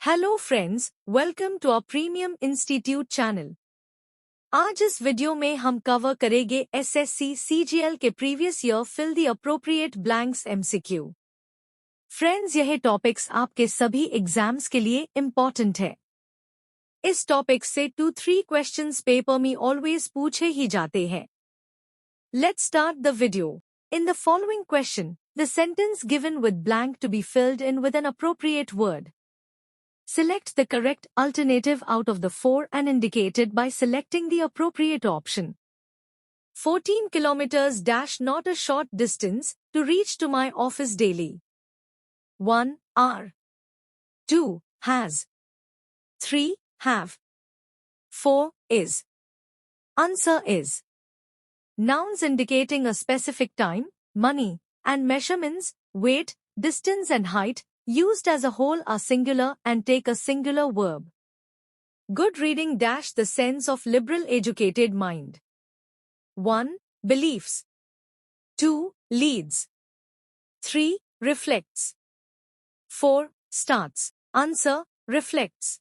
Hello friends, welcome to our premium institute channel. आज इस video में हम कवर करेंगे एसएससी सीजीएल के previous year fill the appropriate blanks MCQ. Friends, यह टॉपिक्स आपके सभी एग्जाम्स के लिए इम्पोर्टेंट है। इस टॉपिक से 2-3 क्वेश्चंस पेपर में ऑलवेज पूछे ही जाते हैं। Let's start the video. In the following question, the sentence given with blank to be filled in with an appropriate word. Select the correct alternative out of the four and indicated by selecting the appropriate option. 14 kilometers dash not a short distance to reach to my office daily. 1. Are. 2. Has. 3. Have. 4. Is. Answer is. Nouns indicating a specific time, money, and measurements, weight, distance and height, used as a whole are singular and take a singular verb. Good reading dash the sense of liberal educated mind. 1. Beliefs. 2. Leads. 3. Reflects. 4. Starts. Answer, reflects.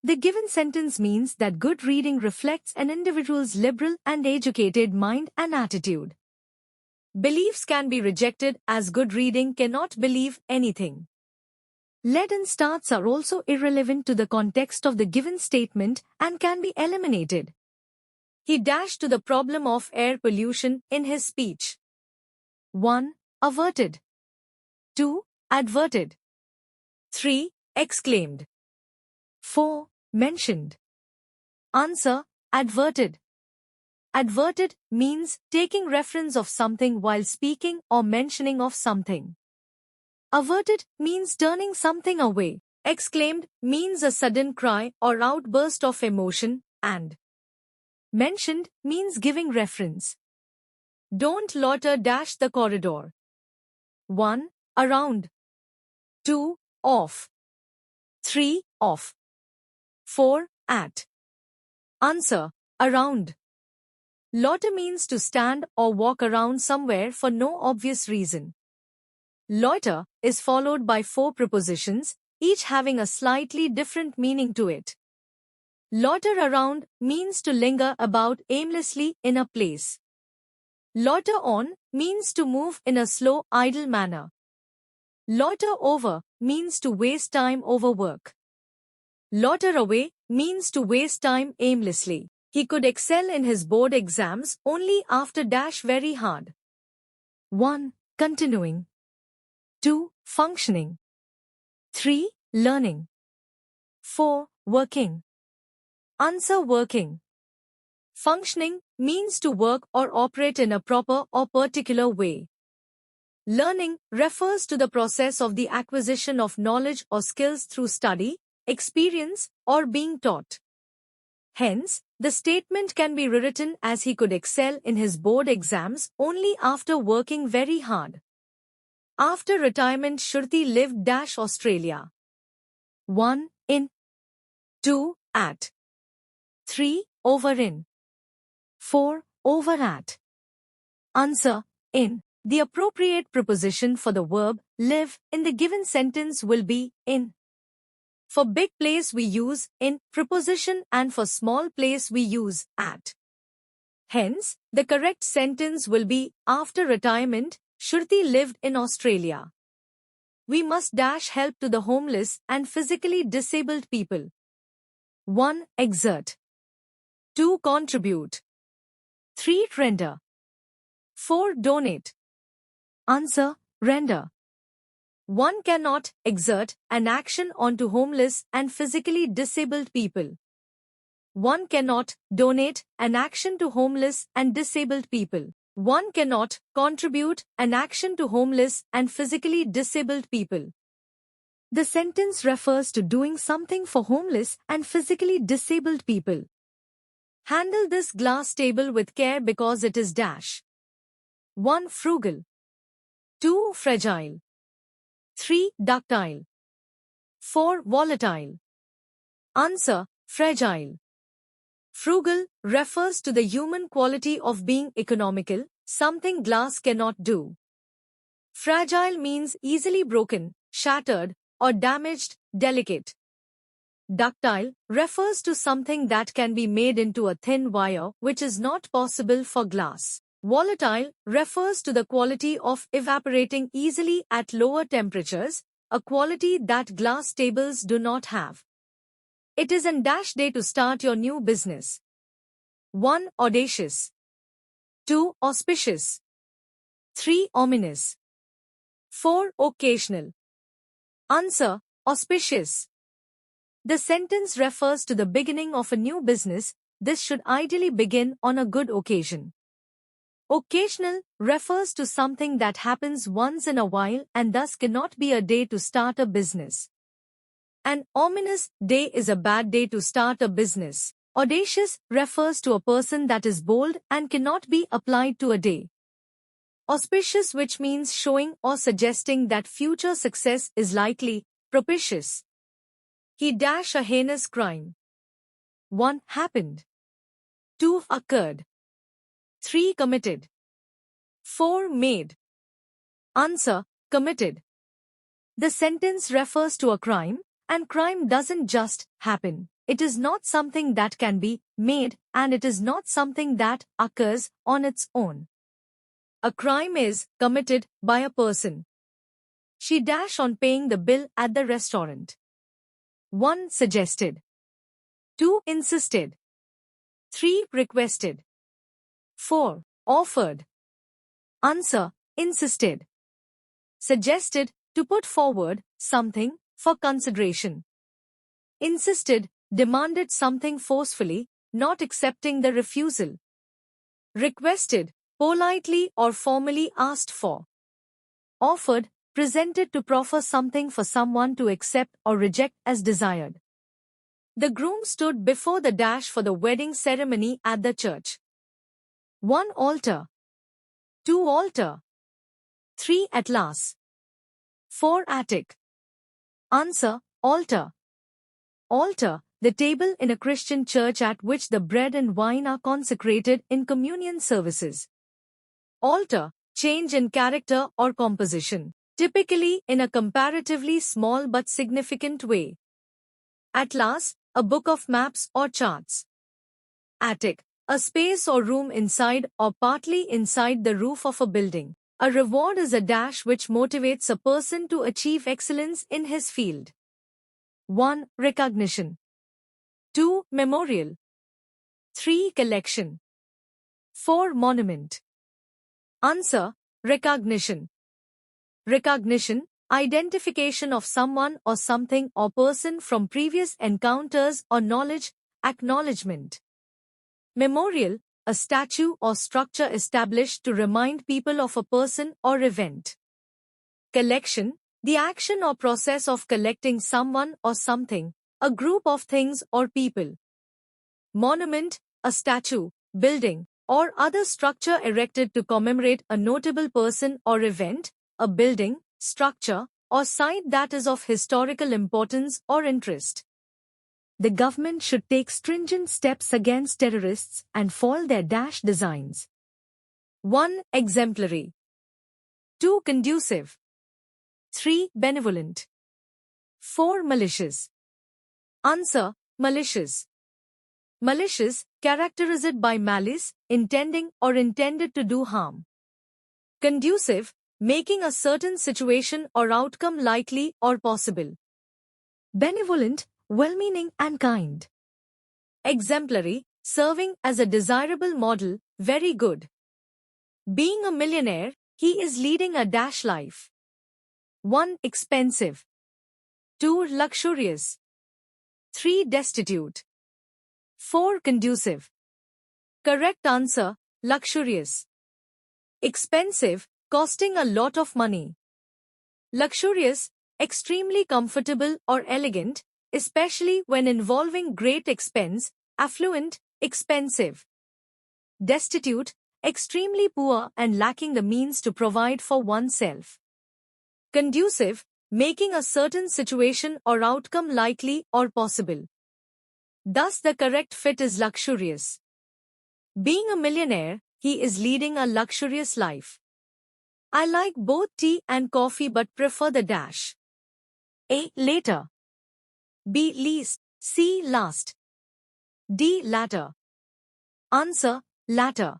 The given sentence means that good reading reflects an individual's liberal and educated mind and attitude. Beliefs can be rejected as good reading cannot believe anything. Lead and starts are also irrelevant to the context of the given statement and can be eliminated. He dashed to the problem of air pollution in his speech. 1. Averted. 2. Adverted. 3. Exclaimed. 4. Mentioned. Answer, adverted. Adverted means taking reference of something while speaking or mentioning of something. Averted means turning something away. Exclaimed means a sudden cry or outburst of emotion, and mentioned means giving reference. Don't loiter dash the corridor. 1. Around. 2. Off. 3. Off. 4. At. Answer, around. Loiter means to stand or walk around somewhere for no obvious reason. Loiter is followed by 4 prepositions, each having a slightly different meaning to it. Loiter around means to linger about aimlessly in a place. Loiter on means to move in a slow, idle manner. Loiter over means to waste time over work. Loiter away means to waste time aimlessly. He could excel in his board exams only after dash very hard. 1. Continuing. 2. Functioning. 3. Learning. 4. Working. Answer, working. Functioning means to work or operate in a proper or particular way. Learning refers to the process of the acquisition of knowledge or skills through study, experience, or being taught. Hence, the statement can be rewritten as he could excel in his board exams only after working very hard. After retirement, Shruti lived dash Australia. 1. In. 2. At. 3. Over in. 4. Over at. Answer, in. The appropriate preposition for the verb live in the given sentence will be in. For big place we use in preposition and for small place we use at. Hence, the correct sentence will be after retirement, Shruti lived in Australia. We must dash help to the homeless and physically disabled people. 1. Exert. 2. Contribute. 3. Render. 4. Donate. Answer, render. One cannot exert an action onto homeless and physically disabled people. One cannot donate an action to homeless and disabled people. One cannot contribute an action to homeless and physically disabled people. The sentence refers to doing something for homeless and physically disabled people. Handle this glass table with care because it is dash. 1. Frugal. 2. Fragile. 3. Ductile. 4. Volatile. Answer, fragile. Frugal refers to the human quality of being economical, something glass cannot do. Fragile means easily broken, shattered, or damaged delicate. Ductile refers to something that can be made into a thin wire which is not possible for glass. Volatile refers to the quality of evaporating easily at lower temperatures, a quality that glass tables do not have. It is an dash day to start your new business. 1. Audacious. 2. Auspicious. 3. Ominous. 4. Occasional. Answer: auspicious. The sentence refers to the beginning of a new business. This should ideally begin on a good occasion. Occasional refers to something that happens once in a while and thus cannot be a day to start a business. An ominous day is a bad day to start a business. Audacious refers to a person that is bold and cannot be applied to a day. Auspicious, which means showing or suggesting that future success is likely. Propitious. He dash a heinous crime. 1. Happened. 2. Occurred. 3. Committed. 4. Made. Answer: committed. The sentence refers to a crime, and crime doesn't just happen. It is not something that can be made, and it is not something that occurs on its own. A crime is committed by a person. She dash on paying the bill at the restaurant. 1. Suggested. 2. Insisted. 3. Requested. 4. Offered. Answer: insisted. Suggested, to put forward something for consideration. Insisted, demanded something forcefully, not accepting the refusal. Requested, politely or formally asked for. Offered, presented to proffer something for someone to accept or reject as desired. The groom stood before the dash for the wedding ceremony at the church. 1. Altar. 2. Altar. 3. Atlas. 4. Attic. Answer: altar. Altar, the table in a Christian church at which the bread and wine are consecrated in communion services. Alter, change in character or composition, typically in a comparatively small but significant way. Atlas, a book of maps or charts. Attic, a space or room inside or partly inside the roof of a building. A reward is a dash which motivates a person to achieve excellence in his field. 1. Recognition. 2. Memorial. 3. Collection. 4. Monument. Answer: recognition. Recognition, identification of someone or something or person from previous encounters or knowledge, acknowledgement. Memorial, a statue or structure established to remind people of a person or event. Collection, the action or process of collecting someone or something, a group of things or people. Monument, a statue, building, or other structure erected to commemorate a notable person or event, a building, structure, or site that is of historical importance or interest. The government should take stringent steps against terrorists and foil their dash designs. 1. Exemplary. 2. Conducive. 3. Benevolent. 4. Malicious. Answer: malicious. Malicious, characterized by malice, intending or intended to do harm. Conducive, making a certain situation or outcome likely or possible. Benevolent, well-meaning and kind. Exemplary, serving as a desirable model, very good. Being a millionaire, he is leading a dash life. 1. Expensive. 2. Luxurious. 3. Destitute. 4. Conducive. Correct answer: luxurious. Expensive, costing a lot of money. Luxurious, extremely comfortable or elegant, especially when involving great expense. Affluent, expensive. Destitute, extremely poor and lacking the means to provide for oneself. Conducive, making a certain situation or outcome likely or possible. Thus the correct fit is luxurious. Being a millionaire, he is leading a luxurious life. I like both tea and coffee but prefer the dash. A. Later. B. Least. C. Last. D. Latter. Answer. Latter.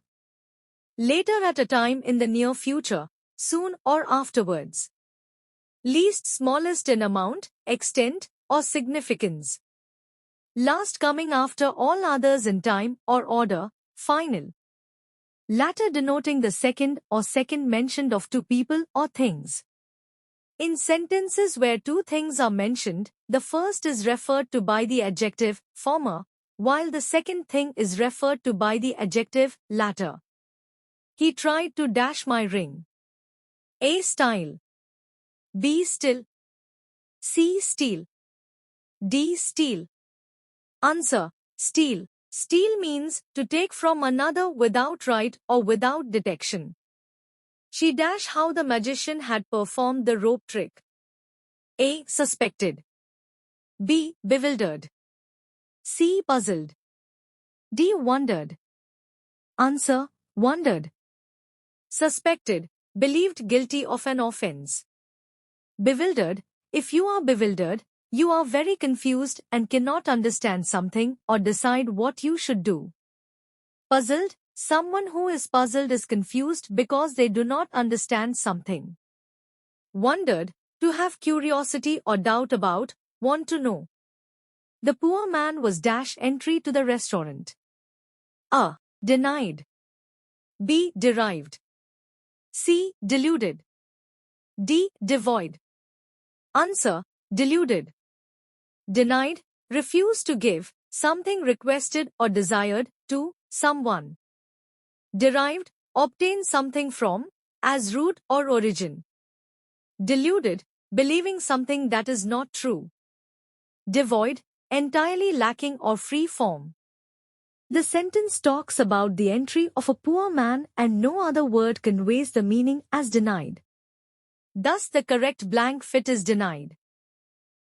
Later at a time in the near future, soon or afterwards. Least smallest in amount, extent, or significance. Last coming after all others in time or order, final. Latter denoting the second or second mentioned of two people or things. In sentences where two things are mentioned, the first is referred to by the adjective, former, while the second thing is referred to by the adjective, latter. He tried to dash my ring. A. Style. B. Still. C. Steal. D. Steal. Answer. Steal. Steal means to take from another without right or without detection. She dashed how the magician had performed the rope trick. A. Suspected. B. Bewildered. C. Puzzled. D. Wondered. Answer. Wondered. Suspected. Believed guilty of an offense. Bewildered. If you are bewildered, you are very confused and cannot understand something or decide what you should do. Puzzled. Someone who is puzzled is confused because they do not understand something. Wondered. To have curiosity or doubt about, want to know. The poor man was dash entry to the restaurant. A. Denied. B. Derived. C. Deluded. D. Devoid. Answer. Deluded. Denied. Refused to give something requested or desired to someone. Derived. Obtain something from, as root or origin. Deluded. Believing something that is not true. Devoid. Entirely lacking or free from. The sentence talks about the entry of a poor man and no other word conveys the meaning as denied. Thus the correct blank fit is denied.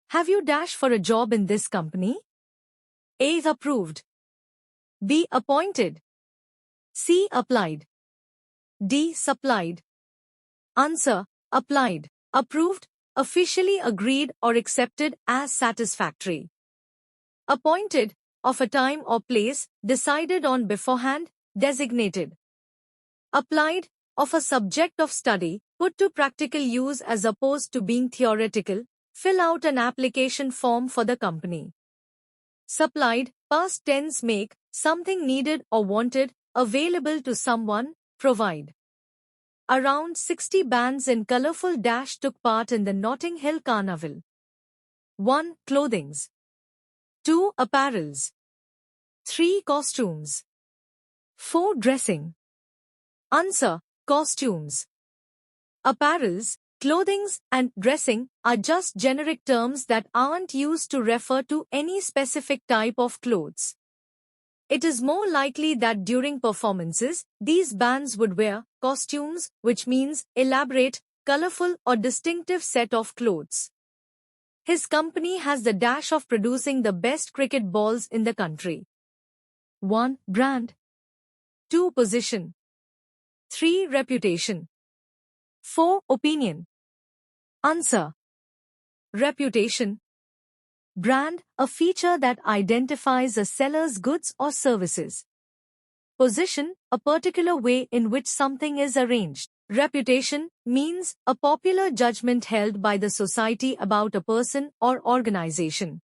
Have you dashed for a job in this company? A. Approved. B. Appointed. C. Applied. D. Supplied. Answer. Applied. Approved. Officially agreed or accepted as satisfactory. Appointed. Of a time or place, decided on beforehand, designated. Applied. Of a subject of study, put to practical use as opposed to being theoretical. Fill out an application form for the company. Supplied. Past tense make, something needed or wanted, available to someone, provide. Around 60 bands in colourful dash took part in the Notting Hill Carnival. 1. Clothings. 2. Apparels. 3. Costumes. 4. Dressing. Answer. Costumes. Apparels, clothings, and dressing are just generic terms that aren't used to refer to any specific type of clothes. It is more likely that during performances, these bands would wear costumes, which means elaborate, colorful or distinctive set of clothes. His company has the dash of producing the best cricket balls in the country. 1. Brand. 2. Position. 3. Reputation. 4. Opinion. Answer. Reputation. Brand, a feature that identifies a seller's goods or services. Position, a particular way in which something is arranged. Reputation means a popular judgment held by the society about a person or organization.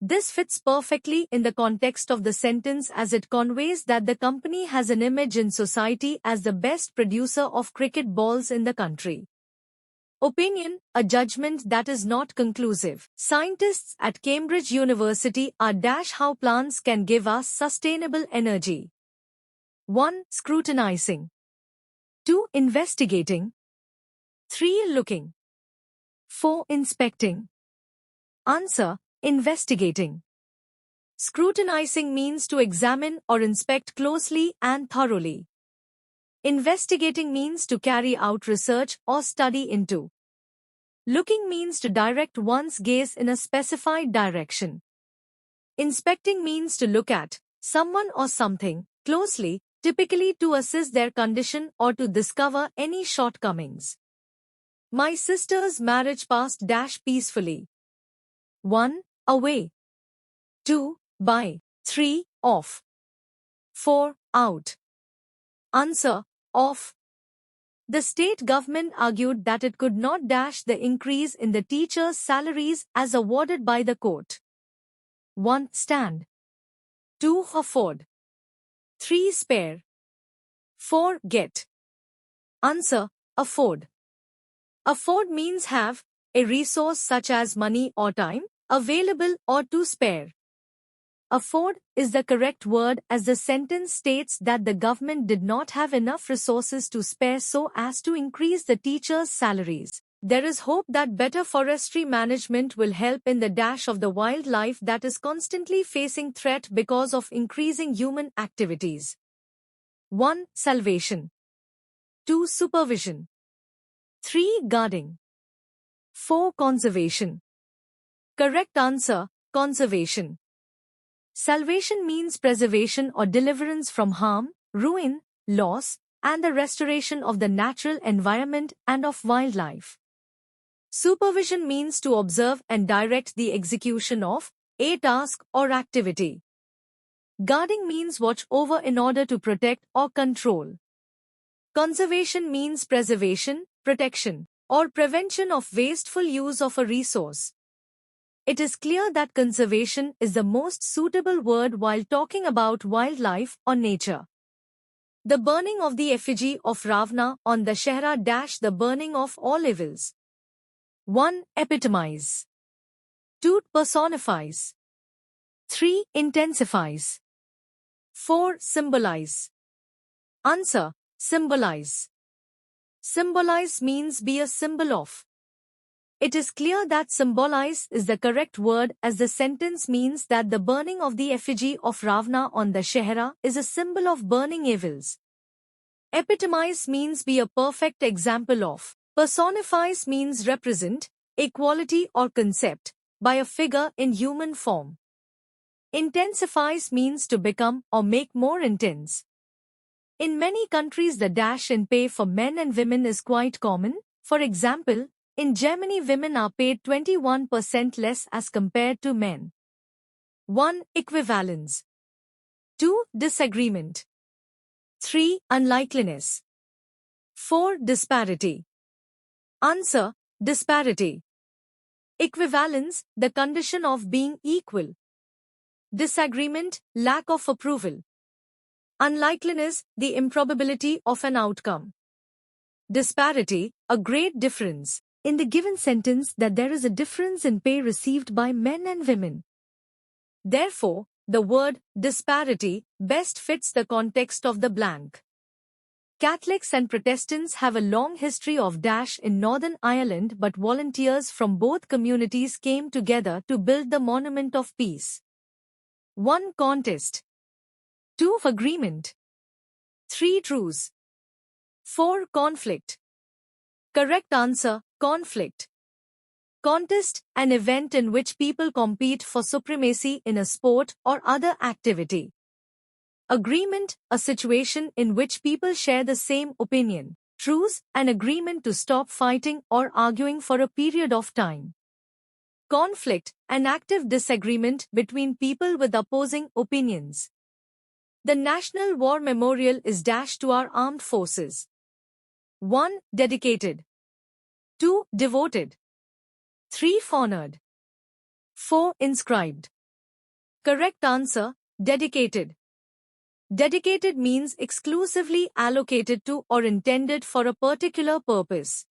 This fits perfectly in the context of the sentence as it conveys that the company has an image in society as the best producer of cricket balls in the country. Opinion, a judgment that is not conclusive. Scientists at Cambridge University are dash how plants can give us sustainable energy. 1. Scrutinizing. 2. Investigating. 3. Looking. 4. Inspecting. Answer. Investigating. Scrutinizing means to examine or inspect closely and thoroughly. Investigating means to carry out research or study into. Looking means to direct one's gaze in a specified direction. Inspecting means to look at someone or something closely, typically to assess their condition or to discover any shortcomings. My sister's marriage passed dash peacefully. 1. away. 2. By. 3. Off. 4. Out. Answer. Off. The state government argued that it could not dash the increase in the teachers' salaries as awarded by the court. 1. Stand. 2. Afford. 3. Spare. 4. Get. Answer. Afford. Afford means have a resource such as money or time available or to spare. Afford is the correct word as the sentence states that the government did not have enough resources to spare so as to increase the teachers' salaries. There is hope that better forestry management will help in the dash of the wildlife that is constantly facing threat because of increasing human activities. 1. Salvation. 2. Supervision. 3. Guarding. 4. Conservation. Correct answer, conservation. Salvation means preservation or deliverance from harm, ruin, loss, and the restoration of the natural environment and of wildlife. Supervision means to observe and direct the execution of a task or activity. Guarding means watch over in order to protect or control. Conservation means preservation, protection, or prevention of wasteful use of a resource. It is clear that conservation is the most suitable word while talking about wildlife or nature. The burning of the effigy of Ravana on the Shahra dash the burning of all evils. 1. Epitomize. 2. Personifies. 3. Intensifies. 4. Symbolize. Answer. Symbolize. Symbolize means be a symbol of. It is clear that symbolize is the correct word as the sentence means that the burning of the effigy of Ravana on the Shahra is a symbol of burning evils. Epitomize means be a perfect example of. Personifies means represent, a quality or concept, by a figure in human form. Intensifies means to become or make more intense. In many countries the dash in pay for men and women is quite common. For example, in Germany women are paid 21% less as compared to men. 1. Equivalence. 2. Disagreement. 3. Unlikeliness. 4. Disparity. Answer. Disparity. Equivalence, the condition of being equal. Disagreement, lack of approval. Unlikeliness, the improbability of an outcome. Disparity, a great difference. In the given sentence that there is a difference in pay received by men and women. Therefore, the word disparity best fits the context of the blank. Catholics and Protestants have a long history of dash in Northern Ireland, but volunteers from both communities came together to build the Monument of Peace. 1. Contest. 2. Agreement. 3. Truce. 4. Conflict. Correct answer, conflict. Contest, an event in which people compete for supremacy in a sport or other activity. Agreement, a situation in which people share the same opinion. Truce, an agreement to stop fighting or arguing for a period of time. Conflict, an active disagreement between people with opposing opinions. The National War Memorial is dashed to our armed forces. 1. Dedicated. 2. Devoted. 3. Honored. 4. Inscribed. Correct answer, dedicated. Dedicated means exclusively allocated to or intended for a particular purpose.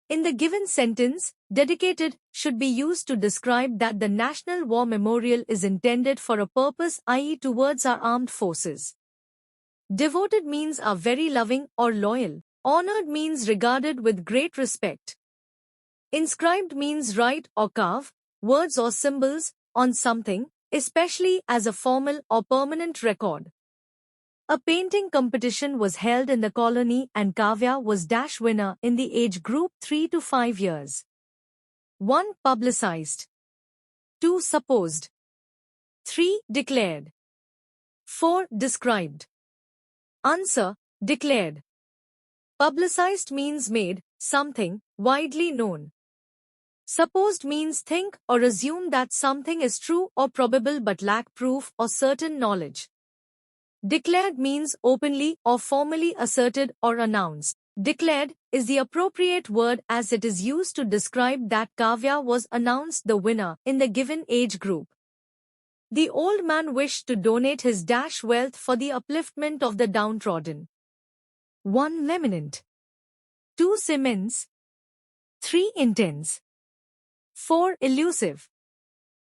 In the given sentence, dedicated should be used to describe that the National War Memorial is intended for a purpose, i.e. towards our armed forces. Devoted means are very loving or loyal. Honored means regarded with great respect. Inscribed means write or carve words or symbols on something, especially as a formal or permanent record. A painting competition was held in the colony and Kavya was dash winner in the age group 3 to 5 years. 1. Publicized. 2. Supposed. 3. Declared. 4. Described. Answer. Supposed means think or assume that something is true or probable but lack proof or certain knowledge. Declared means openly or formally asserted or announced. Declared is the appropriate word as it is used to describe that Kavya was announced the winner in the given age group. The old man wished to donate his dash wealth for the upliftment of the downtrodden. 1. Eminent. 2. Immense. 3. Intense. 4. Elusive.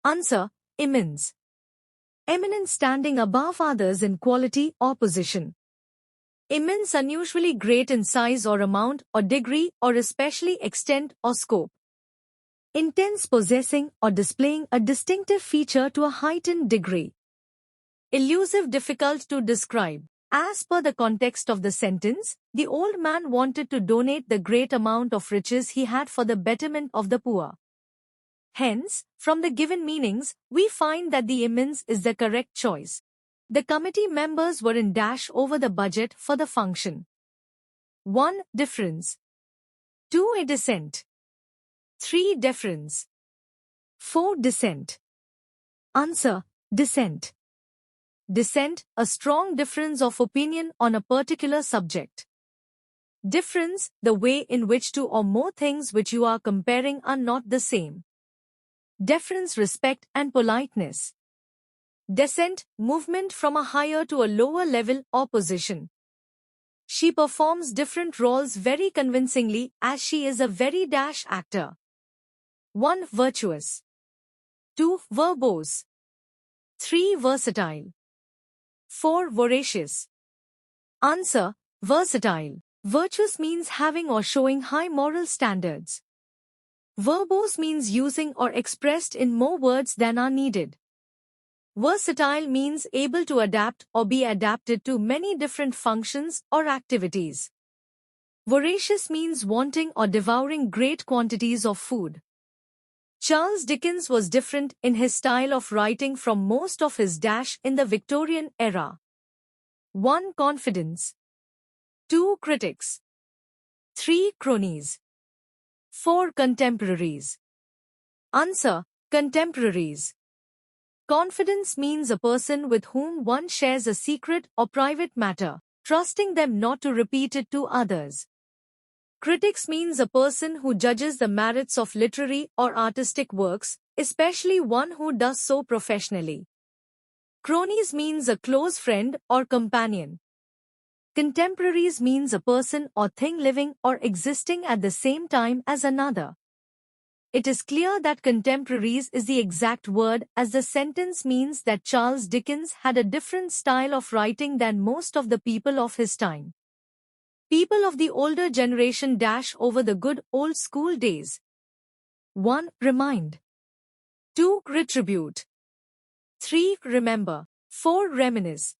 Answer: immense. Eminent, standing above others in quality or position. Immense, unusually great in size or amount or degree or especially extent or scope. Intense, possessing or displaying a distinctive feature to a heightened degree. Elusive, difficult to describe. As per the context of the sentence, the old man wanted to donate the great amount of riches he had for the betterment of the poor. Hence, from the given meanings, we find that the immense is the correct choice. The committee members were in dash over the budget for the function. 1. Difference. 2. A descent. 3. Deference. 4. Dissent. Answer: dissent. Dissent, a strong difference of opinion on a particular subject. Difference, the way in which two or more things which you are comparing are not the same. Deference, respect and politeness. Descent, movement from a higher to a lower level or position. She performs different roles very convincingly as she is a very dash actor. 1. Virtuous. 2. Verbose. 3. Versatile. 4. Voracious. Answer: versatile. Virtuous means having or showing high moral standards. Verbose means using or expressed in more words than are needed. Versatile means able to adapt or be adapted to many different functions or activities. Voracious means wanting or devouring great quantities of food. Charles Dickens was different in his style of writing from most of his dash in the Victorian era. 1. Confidence. 2. Critics. 3. Cronies. 4. Contemporaries. Answer: contemporaries. Confidence means a person with whom one shares a secret or private matter, trusting them not to repeat it to others. Critics means a person who judges the merits of literary or artistic works, especially one who does so professionally. Cronies means a close friend or companion. Contemporaries means a person or thing living or existing at the same time as another. It is clear that contemporaries is the exact word, as the sentence means that Charles Dickens had a different style of writing than most of the people of his time. People of the older generation dash over the good old school days. 1. Remind. 2. Retribute. 3. Remember. 4. Reminisce.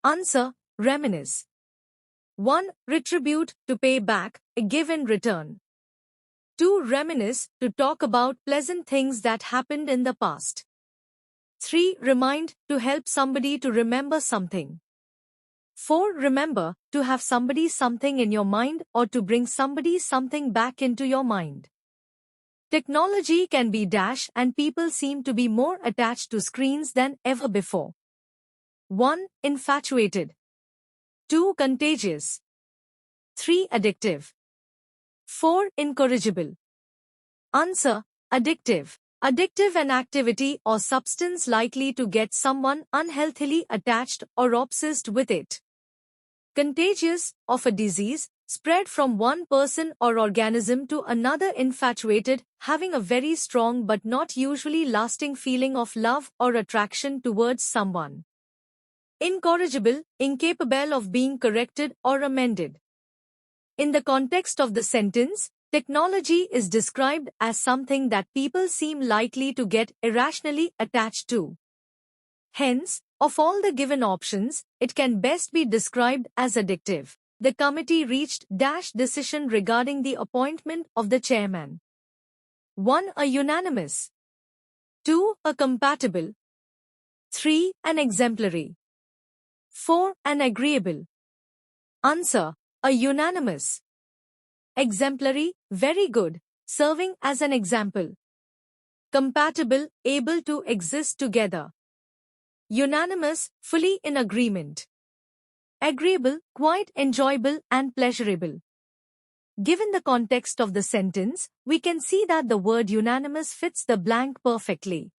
Answer: reminisce. 1. Retribute, to pay back, give in return. 2. Reminisce, to talk about pleasant things that happened in the past. 3. Remind, to help somebody to remember something. 4. Remember, to have somebody something in your mind or to bring somebody something back into your mind. Technology can be dash and people seem to be more attached to screens than ever before. 1. Infatuated. 2. Contagious. 3. Addictive. 4. Incorrigible. Answer: addictive. Addictive, an activity or substance likely to get someone unhealthily attached or obsessed with it. Contagious, of a disease, spread from one person or organism to another. Infatuated, having a very strong but not usually lasting feeling of love or attraction towards someone. Incorrigible, incapable of being corrected or amended. In the context of the sentence, technology is described as something that people seem likely to get irrationally attached to. Hence, of all the given options, it can best be described as addictive. The committee reached dash decision regarding the appointment of the chairman. 1. A unanimous. 2. A compatible. 3. An exemplary. 4. An agreeable. Answer: a unanimous. Exemplary, very good. serving as an example. Compatible, able to exist together. Unanimous, fully in agreement. Agreeable, quite enjoyable and pleasurable. Given the context of the sentence, we can see that the word unanimous fits the blank perfectly.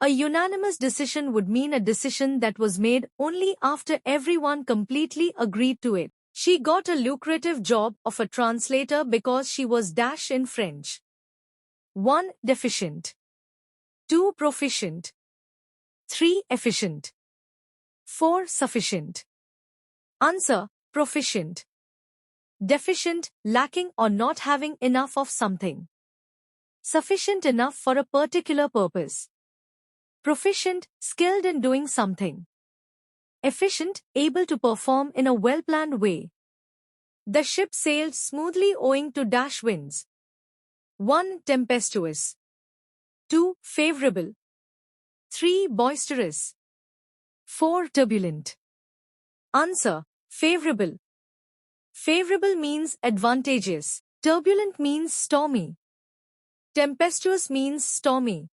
A unanimous decision would mean a decision that was made only after everyone completely agreed to it. She got a lucrative job of a translator because she was dash in French. 1. Deficient. 2. Proficient. 3. Efficient. 4. Sufficient. Answer: proficient. Deficient, lacking or not having enough of something. Sufficient enough for a particular purpose. Proficient, skilled in doing something. Efficient, able to perform in a well-planned way. The ship sailed smoothly owing to dash winds. 1. Tempestuous. 2. Favorable. 3. Boisterous. 4. Turbulent. Answer: favorable. Favorable means advantageous. Turbulent means stormy. Tempestuous means stormy.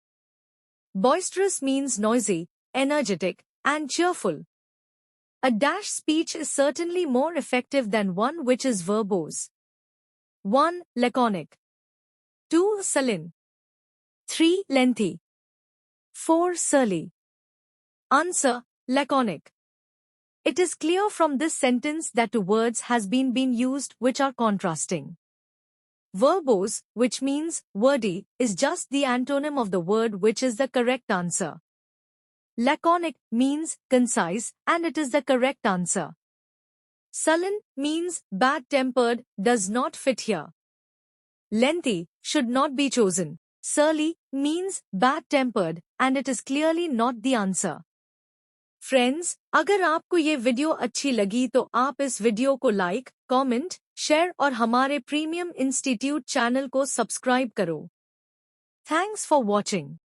Boisterous means noisy, energetic, and cheerful. A dash speech is certainly more effective than one which is verbose. 1. Laconic. 2. Sullen. 3. Lengthy. 4. Surly. Answer: laconic. It is clear from this sentence that two words has been used which are contrasting. Verbose, which means wordy, is just the antonym of the word which is the correct answer. Laconic means concise, and it is the correct answer. Sullen means bad-tempered, does not fit here. Lengthy should not be chosen. Surly means bad-tempered, and it is clearly not the answer. Friends, अगर आपको ये video अच्छी लगी तो आप इस video को like, comment, share और हमारे प्रीमियम इंस्टीट्यूट चैनल को सब्सक्राइब करो। Thanks for watching.